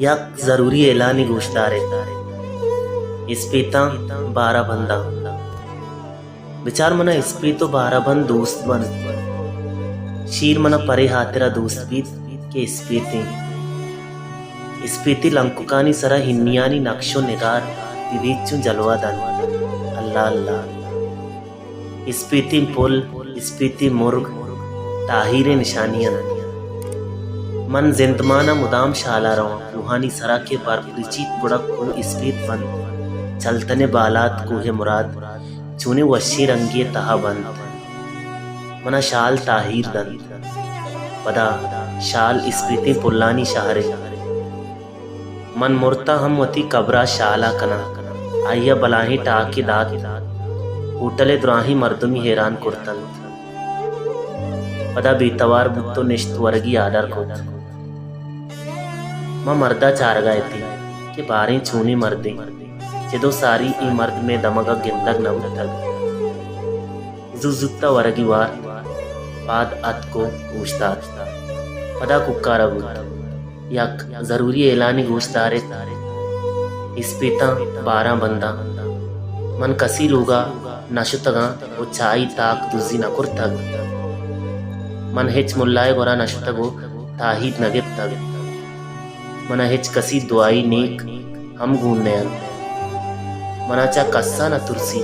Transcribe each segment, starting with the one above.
यक जरूरी ऐलानी गोश्तारे इस्पीता बारा बंदा विचार मना इस्पीतो बारा बंद दोस्त बन शीर मना परे हातेरा दोस्त बीत के इस्पीती लंकुकानी सरा हिन्नियानी नक्शो निगार दिवीचु जलवा दन अल्लाह अल्लाह इस्पीती पुल इस्पीती मुर्ग ताहिरे निशानियन मन जिंदमाना मुदाम शाला रहो रूहानी सरा के पर परिचित बुड़क को इस्पीत बंद चलतने बालात कोहे मुराद चुने वशी रंगे तहा बंद मना शाल ताहिर दंद पदा शाल इस्पीती पुल्लानी शहरे मन मुर्ता हम वती कबरा शाला कना आइया बलाही टाकी दात होटले द्राही मर्दमी हैरान कुर्तन पदा बेतवार बुत्तो निश्त वर्गी आडर को मां मर्दा चार गए थी कि बारें छूनी मर्दे चिदो सारी ई मर्द में दमगा गिंदग न उठग जुजुत्ता वर्गी वार बाद अत को गोश्तार पदा कुक्कार यक जरूरी ऐलानी गोश्तारे इस्पीता 12 बंदा मन कसी लोगा नशुतगा वो चाई ताक दुजी न कुर्तग मन हिच मुल्लाए गोरा नशुतगो ताहिद नगित तग मना हिच कसी दुआई नेक हम गूंने मनाचा कस्सा न तुरसी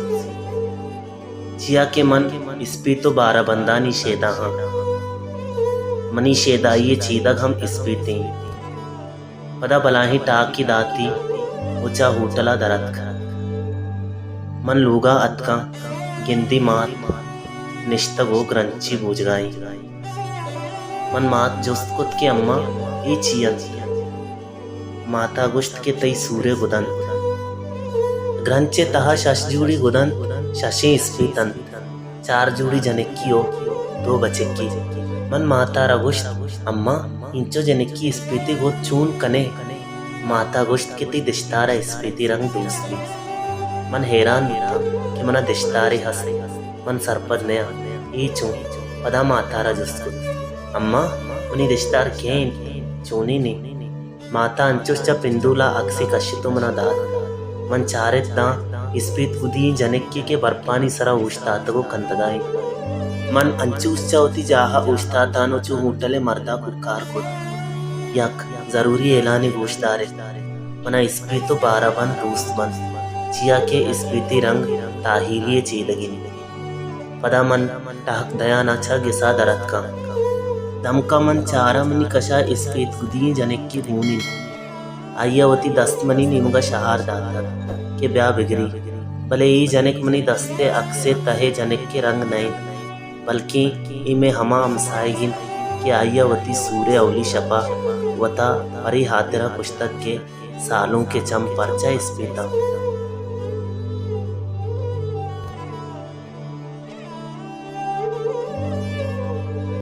जिया के मन इस्पीतो 12 बंदानी शेदा हाँ मनी शेदाइये चीदग हम इस्पीते पदा बलाही टाक की दाती ऊंचा होटला दरत कर मन लोगा अतका गिंदी मात निश्तगो ग्रंची बूझ गाई मन मात जुस्त कुत के अम्मा ई चियत माता गुश्त के तई सूर्य गुदन ग्रंचे तहा शश जूड़ी गुदन शशे इस्पीतन 4 जूड़ी जनिक्कियो 2 बचिक्की मन माता रगुश्त अम्मा इंचो जनिक्की इस्पीती गो चून कने माता गुश्त के ती दिश्तारा इस्पीती रंग दूसरी मन हैरान था कि मना दिश्तारे हंसे मन सरपद नया ई चून पदा माता रजुस्त अम्मा उन्हीं दिश्तार केन चूनी ने माता अंचुश्चा पिंदूला अक्सी कश्यतो मना दाद मन चारित दा इस्पीत उदी जनिक्की के बर्पानी सरा उश्तातगो कंतगाई मन अंचुश्चा होती जाहा उश्तातानो चू होटले मर्दा कुकार को यक जरूरी ऐलानी गोश्तारे मना इस्पीतो 12 बन दोस्त बन जिया के इस्पीती रंग ताहिलिये चीदगी पदा मन टाक दया न छ गिसा दरत का दमका मन चारा मनी कशा इस्पीत गुदी जनिक्की भूनी आय्यावती दस्तमनी निमुगा शहार दाता के ब्याह बिगड़ी भले ई जनिक मनी दस्ते अक्से तहे जनिक के रंग नए बल्कि इमे हमा हमसाएगिन के आय्यावती सूर्य अवली शपा वता हरी हातिरा पुस्तक के सालों के चम परचा इस्पीता